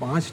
5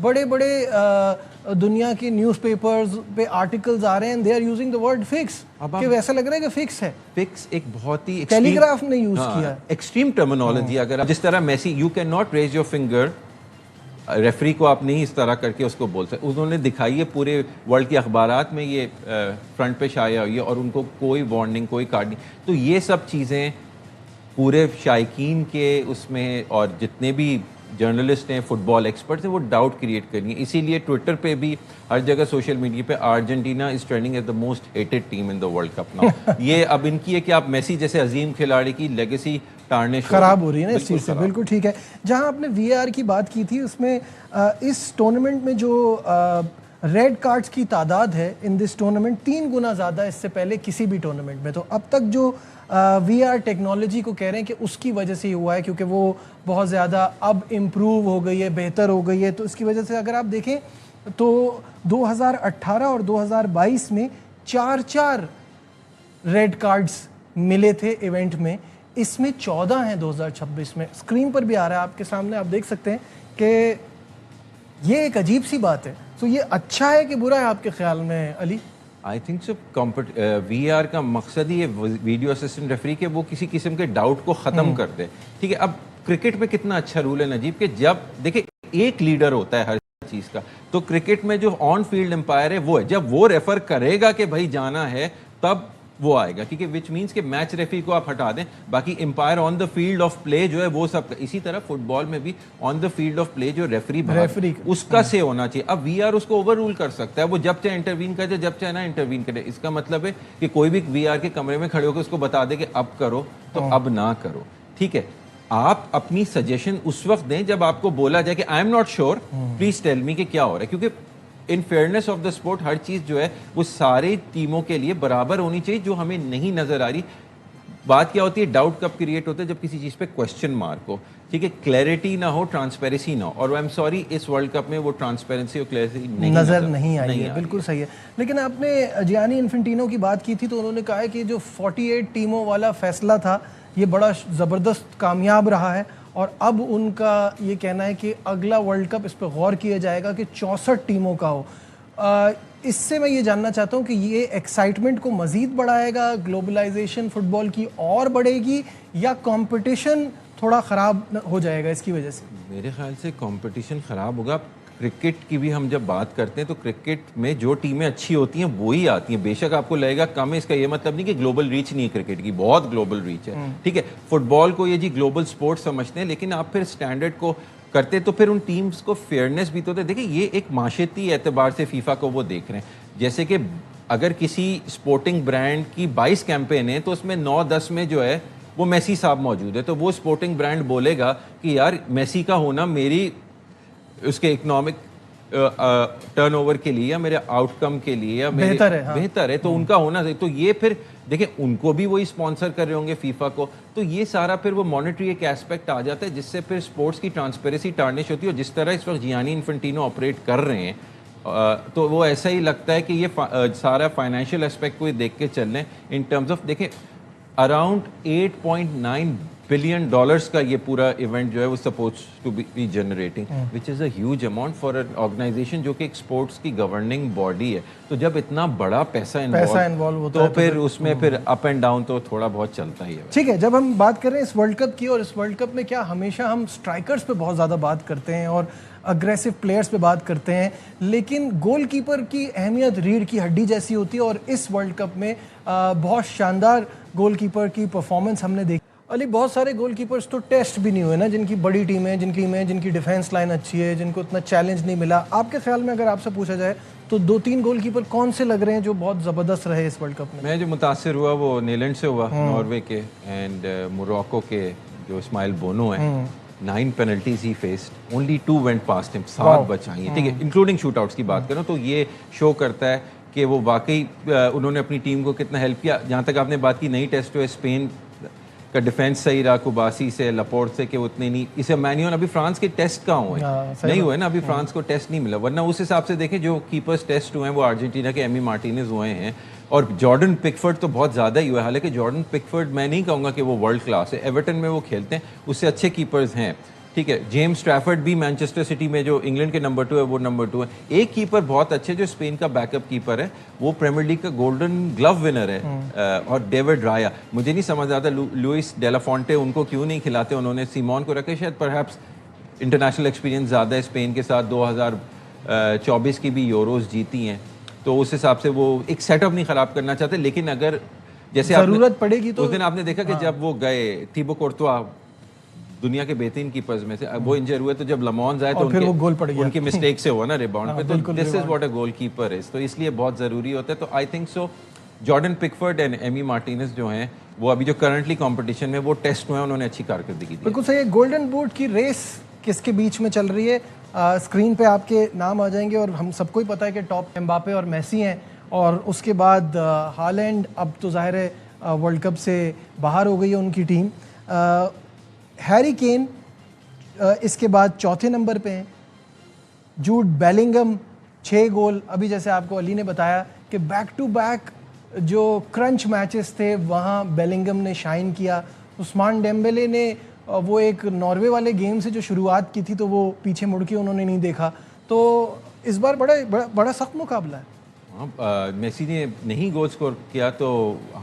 بڑے بڑے دنیا کے نیوز پیپرز پہ آرٹیکلز آ رہے ہیں they are using the word fix کہ ویسا لگ رہا ہے کہ فکس ہے. فکس ایک بہت ہی ٹیلی گراف نے یوز کیا ایکسٹریم ٹرمینالوجی. اگر جس طرح Messi you can not raise your finger, referee کو آپ نہیں اس طرح کر کے اس کو بول سکتے. انہوں نے دکھائی ہے پورے ورلڈ کے اخبارات میں یہ فرنٹ پہ شائع ہوئی ہے اور ان کو کوئی وارننگ کوئی کارڈ نہیں. تو یہ سب چیزیں پورے شائقین کے اس میں اور جتنے بھی جرنلسٹ ہیں فٹ بال ایکسپرٹس ہیں وہ ڈاؤٹ کریٹ کرنی ہے. اسی لیے ٹویٹر پہ بھی ہر جگہ سوشل میڈیا پہ Argentina is trending as the most hated team in the world cup now. یہ اب ان کی ہے کہ آپ میسی جیسے عظیم کھلاڑی کی لیگیسی ٹارنش خراب ہو رہی ہے نا اس چیز سے. بالکل ٹھیک ہے. جہاں آپ نے وی آر کی بات کی تھی اس میں اس ٹورنامنٹ میں جو ریڈ کارڈز کی تعداد ہے ان دس ٹورنامنٹ 3 گنا زیادہ اس سے پہلے کسی بھی ٹورنامنٹ میں. تو اب تک جو وی آر ٹیکنالوجی کو کہہ رہے ہیں کہ اس کی وجہ سے ہی ہوا ہے کیونکہ وہ بہت زیادہ اب امپروو ہو گئی ہے, بہتر ہو گئی ہے. تو اس کی وجہ سے اگر آپ دیکھیں تو 2018 اور 2022 میں 4 ریڈ کارڈز ملے تھے ایونٹ میں, اس میں 14 ہیں 2026 میں. اسکرین پر بھی آ رہا ہے آپ کے سامنے, آپ دیکھ سکتے ہیں کہ یہ ایک عجیب سی بات ہے. تو یہ اچھا ہے کہ برا ہے آپ کے خیال میں علی؟ آئی تھنک سو وی آر کا مقصد ہی ہے ویڈیو اسسٹنٹ ریفری کے وہ کسی قسم کے ڈاؤٹ کو ختم کر دے. ٹھیک ہے, اب کرکٹ میں کتنا اچھا رول ہے نجیب کہ جب دیکھیں ایک لیڈر ہوتا ہے ہر چیز کا, تو کرکٹ میں جو آن فیلڈ امپائر ہے وہ ہے. جب وہ ریفر کرے گا کہ بھائی جانا ہے تب وہ آئے گا, کیونکہ وچ مینس کہ میچ ریفری کو آپ ہٹا دیں, باقی umpire on the field of play جو ہے وہ سب. اسی طرح فٹ بال میں بھی آن دا فیلڈ آف پلے جو ریفری اس کا سے ہونا چاہیے. اب وی آر اس کو اوور رول کر سکتا ہے, وہ جب چاہے انٹروین کرے جب چاہے نہ انٹروین کرے. اس کا مطلب ہے کہ کوئی بھی وی آر کے کمرے میں کھڑے ہو کے اس کو بتا دے کہ اب کرو تو اب نہ کرو. ٹھیک ہے, آپ اپنی سجیشن اس وقت دیں جب آپ کو بولا جائے کہ I am not sure please tell me کہ کیا ہو رہا ہے. کیونکہ ان فیئرنیس آف دا اسپورٹ ہر چیز جو ہے وہ ساری ٹیموں کے لیے برابر ہونی چاہیے. جو ہمیں نہیں نظر آ رہی بات کیا ہوتی ہے, ڈاؤٹ کب کریٹ ہوتا ہے جب کسی چیز پہ کوشچن مارک ہو. ٹھیک ہے, کلیئرٹی نہ ہو, ٹرانسپیرنسی نہ ہو, اور آئی ایم سوری اس ورلڈ کپ میں وہ ٹرانسپیرنسی اور کلیئرٹی نظر نہیں آئی ہے. بالکل صحیح ہے. لیکن آپ نے جیانی انفینٹینو کی بات کی تھی تو انہوں نے کہا ہے کہ جو 48 ٹیموں والا فیصلہ تھا یہ بڑا زبردست کامیاب رہا ہے, اور اب ان کا یہ کہنا ہے کہ اگلا ورلڈ کپ اس پہ غور کیا جائے گا کہ 64 ٹیموں کا ہو. اس سے میں یہ جاننا چاہتا ہوں کہ یہ ایکسائٹمنٹ کو مزید بڑھائے گا, گلوبلائزیشن فٹ بال کی اور بڑھے گی, یا کمپٹیشن تھوڑا خراب ہو جائے گا اس کی وجہ سے؟ میرے خیال سے کمپٹیشن خراب ہوگا. کرکٹ کی بھی ہم جب بات کرتے ہیں تو کرکٹ میں جو ٹیمیں اچھی ہوتی ہیں وہی آتی ہیں. بے شک آپ کو لگے گا کم ہے, اس کا یہ مطلب نہیں کہ گلوبل ریچ نہیں ہے کرکٹ کی, بہت گلوبل ریچ ہے. ٹھیک ہے, فٹ بال کو یہ جی گلوبل سپورٹ سمجھتے ہیں, لیکن آپ پھر اسٹینڈرڈ کو کرتے تو پھر ان ٹیمز کو فیئرنیس بھی تو ہوتا ہے. دیکھیں یہ ایک معاشرتی اعتبار سے فیفا کو وہ دیکھ رہے ہیں. جیسے کہ اگر کسی سپورٹنگ برانڈ کی 22 کیمپین ہیں تو اس میں 9-10 میں جو ہے وہ میسی صاحب موجود ہے, تو وہ سپورٹنگ برانڈ بولے گا کہ یار میسی کا ہونا میری اس کے اکنامک ٹرن اوور کے لیے یا میرے آؤٹ کم کے لیے یا بہتر ہے, تو ان کا ہونا چاہیے. تو یہ پھر دیکھیں ان کو بھی وہی اسپانسر کر رہے ہوں گے فیفا کو, تو یہ سارا پھر وہ مانیٹری ایک ایسپیکٹ آ جاتا ہے جس سے پھر سپورٹس کی ٹرانسپیرنسی ٹارنش ہوتی ہے. اور جس طرح اس وقت جیانی انفینٹینو آپریٹ کر رہے ہیں تو وہ ایسا ہی لگتا ہے کہ یہ سارا فائنینشیل اسپیکٹ کو دیکھ کے چل رہے ہیں ان ٹرمز آف. دیکھیں اراؤنڈ $8.9 بلین کا یہ پورا ایونٹ جو ہے وہ suppose to be generating, which is a huge amount for an organization جو کہ ایک اسپورٹس کی گورننگ باڈی ہے. تو جب اتنا بڑا پیسہ انوالو ہوتا ہے تو پھر اس میں پھر اپ اینڈ ڈاؤن تو تھوڑا بہت چلتا ہی ہے. ٹھیک ہے, جب ہم بات کر رہے ہیں اس ورلڈ کپ کی, اور اس ورلڈ کپ میں کیا ہمیشہ ہم اسٹرائکرز پہ بہت زیادہ بات کرتے ہیں اور اگریسو پلیئرز پہ بات کرتے ہیں, لیکن گول کیپر کی اہمیت ریڑھ کی ہڈی جیسی ہوتی ہے, اور اس ورلڈ کپ میں بہت شاندار گول کیپر کی پرفارمنس ہم نے دیکھی. علی, بہت سارے گول کیپرز تو ٹیسٹ بھی نہیں ہوئے نا, جن کی بڑی ٹیمیں, جن کی ڈیفینس لائن اچھی ہے, جن کو اتنا چیلنج نہیں ملا. آپ کے خیال میں اگر آپ سے پوچھا جائے تو 2-3 گول کیپر کون سے لگ رہے ہیں جو بہت زبردست رہے اس ورلڈ کپ میں؟ میں جو متاثر ہوا وہ نیلینڈ سے ہوا, ناروے کے, اینڈ موراکو کے جو اسماعیل بونو ہیں. 9 penalties he faced, only 2 went past him, 7 بچائی ہیں. ٹھیک ہے, انکلوڈنگ شوٹ آؤٹس کی بات کروں تو یہ شو کرتا ہے کہ وہ واقعی انہوں نے اپنی ٹیم کو کتنا ہیلپ کیا. جہاں تک آپ نے بات کی نئی ٹیسٹ ہوئے, اسپین کا ڈیفینس صحیح رہا, کوباسی سے, لپورٹ سے, کہ اتنے نہیں. اسے مینیون ابھی فرانس کے ٹیسٹ کہاں ہوئے نہیں ہوئے نا, ابھی فرانس کو ٹیسٹ نہیں ملا, ورنہ اس حساب سے دیکھیں جو کیپرز ٹیسٹ ہوئے ہیں وہ ارجنٹینا کے ایمی مارٹینز ہوئے ہیں, اور جارڈن پکفورڈ تو بہت زیادہ ہی ہوا ہے. حالانکہ جارڈن پکفورڈ میں نہیں کہوں گا کہ وہ ورلڈ کلاس ہے, ایورٹن میں وہ کھیلتے ہیں, اس سے اچھے کیپرز ہیں. ٹھیک ہے. جیمس ٹریفرڈ بھی مانچسٹر سٹی میں جو انگلینڈ کے نمبر 2 ہے وہ نمبر 2 ہے. ایک کیپر بہت اچھے جو اسپین کا بیک اپ کیپر ہے وہ پریمیئر لیگ کا گولڈن گلو ونر ہے اور ڈیوڈ رایا. مجھے نہیں سمجھ آتا لوئس ڈیلا فونٹے ان کو کیوں نہیں کھلاتے, انہوں نے سیمون کو رکھے, شاید پرہیپس انٹرنیشنل ایکسپیرینس زیادہ ہے اسپین کے ساتھ, 2024 کی بھی یوروز جیتی ہیں تو اس حساب سے وہ ایک سیٹ اپ نہیں خراب کرنا چاہتے. لیکن اگر جیسے ضرورت پڑے گی تو اس دن آپ نے دیکھا کہ جب وہ گئے تھیبو کورتوا دنیا کے بہترین کیپرز میں سے, وہ انجر ہوئے تو جب لمونز آئے تو ان کی مسٹیک سے ہوا نا ریباؤنڈ پہ, تو دس is what a goal keeper از, تو اس لیے بہت ضروری ہوتا ہے. تو I think so Jordan Pickford and Emi Martinez جو ہیں وہ ابھی جو کرنٹلی کمپٹیشن میں وہ ٹیسٹ ہوئے ہیں, انہوں نے اچھی کارکردگی دی. بالکل صحیح ہے. گولڈن بوٹ کی ریس کس کے بیچ میں چل رہی ہے؟ اسکرین پہ آپ کے نام آ جائیں گے اور ہم سب کو ہی پتہ ہے کہ ٹاپ امباپے اور میسی ہیں, اور اس کے بعد ہالینڈ, اب تو ظاہر ہے ورلڈ کپ سے باہر ہو گئی ہے ان کی ٹیم. ہیری کین اس کے بعد چوتھے نمبر پہ ہیں. جوڈ بیلنگم 6 گول. ابھی جیسے آپ کو علی نے بتایا کہ بیک ٹو بیک جو کرنچ میچز تھے وہاں بیلنگم نے شائن کیا. عثمان ڈیمبلے نے وہ ایک ناروے والے گیم سے جو شروعات کی تھی تو وہ پیچھے مڑ کے انہوں نے نہیں دیکھا. تو اس بار بڑا سخت مقابلہ ہے. میسی نے نہیں گول سکور کیا تو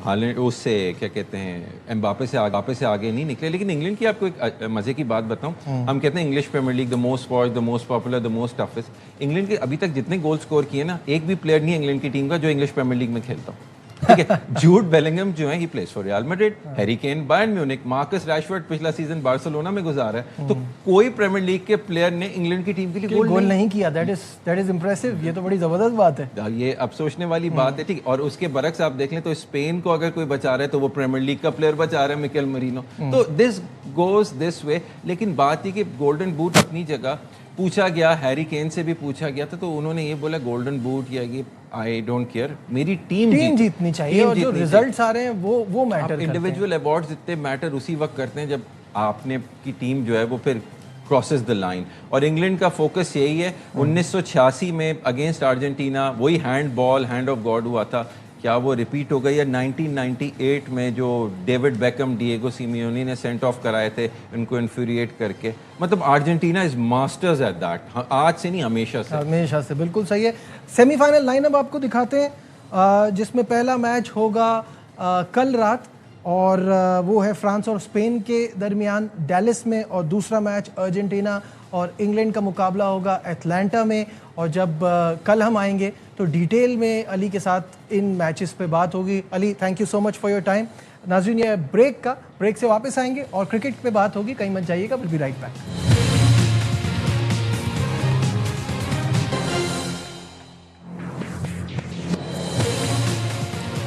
ہالینڈ اس سے کیا کہتے ہیں امباپے سے آگے نہیں نکلے. لیکن انگلینڈ کی آپ کو ایک مزے کی بات بتاؤں, ہم کہتے ہیں English premier league the most watch, the most popular, the most toughest. England کے ابھی تک جتنے گول سکور کیے نا, ایک بھی پلیئر نہیں ہے انگلینڈ کی ٹیم کا جو انگلش پریمیئر لیگ میں کھیلتا ہوں. ٹھیک ہے, جوڈ بیلنگم جو ہے ہی plays for Real Madrid, Harry Kane Bayern Munich, Marcus Rashford پچھلا سیزن بارسلونا میں گزارا ہے. تو کوئی پریمیئر لیگ کے پلیئر نے انگلینڈ کی ٹیم کے لیے گول نہیں کیا. That is impressive. یہ تو بڑی زبردست بات ہے, یہ اب سوچنے والی بات ہے. ٹھیک, اور اس کے برعکس آپ دیکھ لیں تو اسپین کو اگر کوئی بچا رہا ہے تو وہ پریمیئر لیگ کا پلیئر بچا رہا ہے, مکیل مرینو. تو دس گوز دس وے. لیکن بات یہ کہ گولڈن بوٹ اپنی جگہ پوچھا گیا, ہیری کین سے بھی پوچھا گیا تھا تو انہوں نے یہ بولا گولڈن بوٹ یا یہ آئی ڈونٹ کیئر, میری ٹیم جیتنی چاہیے اور جو ریزلٹس آ رہے ہیں وہ میٹر کرتے ہیں. انڈیویجول ایوارڈز اتنے میٹر اسی وقت کرتے ہیں جب آپ نے کی ٹیم جو ہے وہ پھر کراسز دا لائن. اور انگلینڈ کا فوکس یہی ہے. 1986 میں اگینسٹ ارجنٹینا وہی ہینڈ آف گاڈ ہوا تھا, کیا وہ ریپیٹ ہو گئی ہے؟ 1998 میں جو ڈیوڈ بیکم, ڈیگو سیمیونی نے سینٹ آف کرائے تھے ان کو انفیوریٹ کر کے. مطلب Argentina is masters at that, آج سے نہیں ہمیشہ سے. بالکل صحیح ہے. سیمی فائنل لائن اپ آپ کو دکھاتے ہیں جس میں پہلا میچ ہوگا کل رات اور وہ ہے فرانس اور اسپین کے درمیان ڈیلس میں, اور دوسرا میچ ارجنٹینا اور انگلینڈ کا مقابلہ ہوگا ایٹلانٹا میں. اور جب کل ہم آئیں گے تو ڈیٹیل میں علی کے ساتھ ان میچز پہ بات ہوگی. Ali, thank you so much for your time. ناظرین, یہ بریک سے واپس آئیں گے اور کرکٹ پہ بات ہوگی, کہیں مت جائیے گا. Will be right back.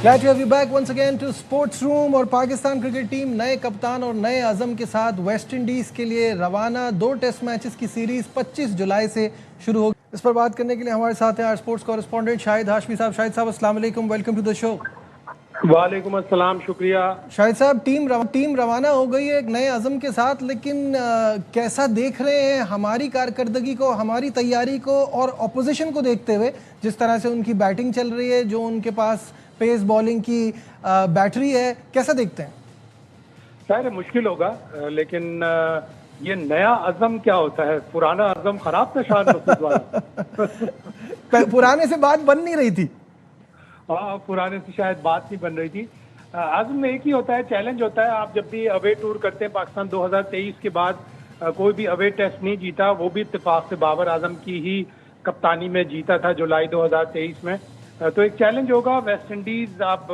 Glad to have you back once again to Sports Room. اور پاکستان کرکٹ ٹیم نئے کپتان اور نئے عزم کے ساتھ ویسٹ انڈیز کے لیے روانہ. 2 ٹیسٹ میچز کی سیریز 25 جولائی سے شروع ہوگی. اس پر بات کرنے کے لیے ہمارے ساتھ ہیں آر اسپورٹس کورسپونڈنٹ شاہد ہاشمی صاحب. شاہد صاحب السلام علیکم, ویلکم ٹو دا شو. وعلیکم السلام, شکریہ. شاہد صاحب, ٹیم روانہ ہو گئی ہے ایک نئے عزم کے ساتھ, لیکن کیسا دیکھ رہے ہیں ہماری کارکردگی کو, ہماری تیاری کو, اور اپوزیشن کو دیکھتے ہوئے جس طرح سے ان کی بیٹنگ چل رہی ہے, جو ان کے پاس پیس بالنگ کی بیٹری ہے, کیسا دیکھتے ہیں؟ ظاہر مشکل ہوگا, لیکن یہ نیا عزم کیا ہوتا ہے؟ پرانا عزم خراب تھا شاید مسعود والا. پرانے سے بات بن نہیں رہی تھی. ہاں, پرانے سے شاید بات نہیں بن رہی تھی. عزم ایک ہی ہوتا ہے, چیلنج ہوتا ہے. آپ جب بھی اوے ٹور کرتے ہیں, پاکستان 2023 کے بعد کوئی بھی اوے ٹیسٹ نہیں جیتا, وہ بھی اتفاق سے بابر اعظم کی ہی کپتانی میں جیتا تھا جولائی 2023 میں. تو ایک چیلنج ہوگا. ویسٹ انڈیز اب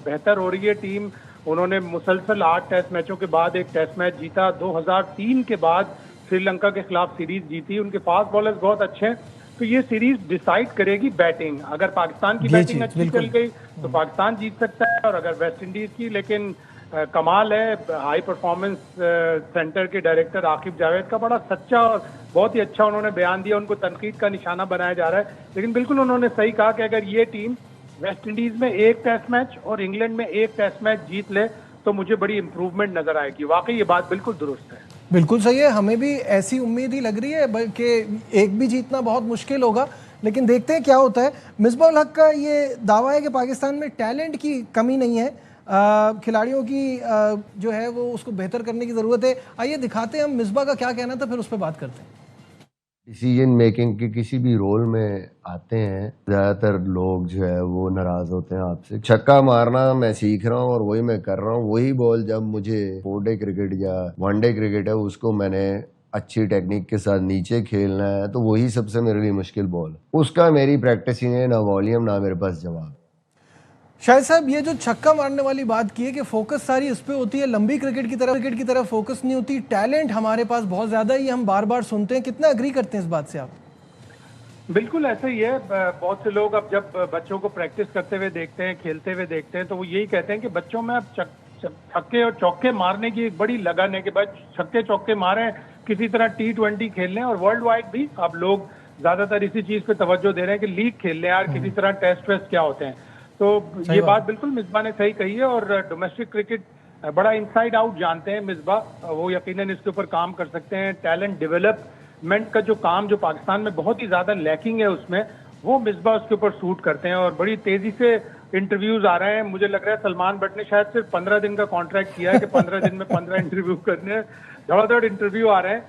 بہتر ہو رہی ہے ٹیم. انہوں نے مسلسل 8 ٹیسٹ میچوں کے بعد ایک ٹیسٹ میچ جیتا. 2003 کے بعد سری لنکا کے خلاف سیریز جیتی. ان کے فاسٹ بالرز بہت اچھے ہیں. تو یہ سیریز ڈیسائیڈ کرے گی بیٹنگ. اگر پاکستان کی بیٹنگ اچھی چل گئی تو پاکستان جیت سکتا ہے, اور اگر ویسٹ انڈیز کی. لیکن کمال ہے ہائی پرفارمنس سینٹر کے ڈائریکٹر عاقب جاوید کا, بڑا سچا اور بہت ہی اچھا انہوں نے بیان دیا. ان کو تنقید کا نشانہ بنایا جا رہا ہے, لیکن بالکل انہوں نے صحیح کہا کہ اگر یہ ٹیم ویسٹ انڈیز میں 1 ٹیسٹ میچ اور انگلینڈ میں 1 ٹیسٹ میچ جیت لے تو مجھے بڑی امپروومنٹ نظر آئے گی. واقعی یہ بات بالکل درست ہے. بالکل صحیح ہے, ہمیں بھی ایسی امید ہی لگ رہی ہے, بلکہ ایک بھی جیتنا بہت مشکل ہوگا, لیکن دیکھتے ہیں کیا ہوتا ہے. مصباح الحق کا یہ دعویٰ ہے کہ پاکستان میں ٹیلنٹ کی کمی نہیں ہے, کھلاڑیوں کی جو ہے وہ اس کو بہتر کرنے کی ضرورت ہے. آئیے دکھاتے ہیں ہم مصباح کا کیا کہنا تھا، پھر اس پہ بات کرتے ہیں. ڈیسیجن میکنگ کے کسی بھی رول میں آتے ہیں زیادہ تر لوگ جو ہے وہ ناراض ہوتے ہیں آپ سے. چھکا مارنا میں سیکھ رہا ہوں اور وہی میں کر رہا ہوں. وہی بال جب مجھے 4 ڈے کرکٹ یا 1 ڈے کرکٹ ہے اس کو میں نے اچھی ٹیکنیک کے ساتھ نیچے کھیلنا ہے تو وہی سب سے میرے لیے مشکل بال ہے. اس کا میری پریکٹس ہی ہے، نہ والیوم نہ میرے پاس جواب. شاہد صاحب یہ جو چھکا مارنے والی بات کی ہے کہ فوکس ساری اس پہ ہوتی ہے، لمبی کرکٹ کی طرف فوکس نہیں ہوتی. ٹیلنٹ ہمارے پاس بہت زیادہ ہے، یہ ہم بار بار سنتے ہیں. کتنا اگری کرتے ہیں اس بات سے آپ؟ بالکل ایسا ہی ہے. بہت سے لوگ اب جب بچوں کو پریکٹس کرتے ہوئے دیکھتے ہیں، کھیلتے ہوئے دیکھتے ہیں، تو وہ یہی کہتے ہیں کہ بچوں میں اب چھکے اور چوکے مارنے کی ایک بڑی لگن ہے کہ بس چھکے چوکے ماریں، کسی طرح T20 کھیل لیں. اور ورلڈ وائڈ بھی اب لوگ زیادہ تر اسی چیز پہ توجہ دے رہے ہیں کہ لیگ کھیل لیں یار، کسی طرح ٹیسٹ ویسٹ کیا ہوتے ہیں. تو یہ بات بالکل مصباح نے صحیح کہی ہے. اور ڈومیسٹک کرکٹ بڑا انسائڈ آؤٹ جانتے ہیں مصباح، وہ یقیناً اس کے اوپر کام کر سکتے ہیں. ٹیلنٹ ڈیولپمنٹ کا جو کام جو پاکستان میں بہت ہی زیادہ لیکنگ ہے اس میں، وہ مصباح اس کے اوپر سوٹ کرتے ہیں. اور بڑی تیزی سے انٹرویوز آ رہے ہیں. مجھے لگ رہا ہے سلمان بٹ نے شاید صرف 15 دن کا کانٹریکٹ کیا ہے کہ 15 دن میں 15 انٹرویو کرنے ہیں. دھڑا دھڑ انٹرویو آ رہے ہیں.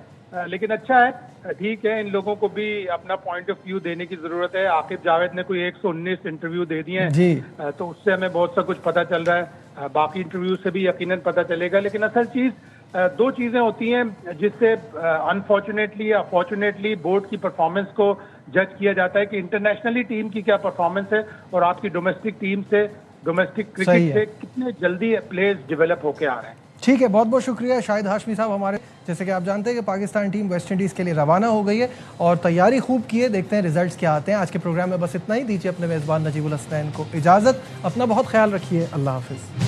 لیکن اچھا ہے، ٹھیک ہے، ان لوگوں کو بھی اپنا پوائنٹ آف ویو دینے کی ضرورت ہے. عاقب جاوید نے کوئی 119 انٹرویو دے دیے ہیں تو اس سے ہمیں بہت سا کچھ پتہ چل رہا ہے. باقی انٹرویو سے بھی یقیناً پتہ چلے گا. لیکن اصل چیز 2 چیزیں ہوتی ہیں جس سے انفارچونیٹلی یا فارچونیٹلی بورڈ کی پرفارمنس کو جج کیا جاتا ہے کہ انٹرنیشنلی ٹیم کی کیا پرفارمنس ہے اور آپ کی ڈومیسٹک ٹیم سے، ڈومیسٹک کرکٹ سے کتنے جلدی پلیئرز ڈیولپ ہو کے آ رہے ہیں. ٹھیک ہے، بہت بہت شکریہ شاہد ہاشمی صاحب. ہمارے جیسے کہ آپ جانتے ہیں کہ پاکستان ٹیم ویسٹ انڈیز کے لیے روانہ ہو گئی ہے اور تیاری خوب کی ہے. دیکھتے ہیں ریزلٹس کیا آتے ہیں. آج کے پروگرام میں بس اتنا ہی. دیجیے اپنے میزبان نجیب الحسنین کو اجازت. اپنا بہت خیال رکھیے. اللہ حافظ.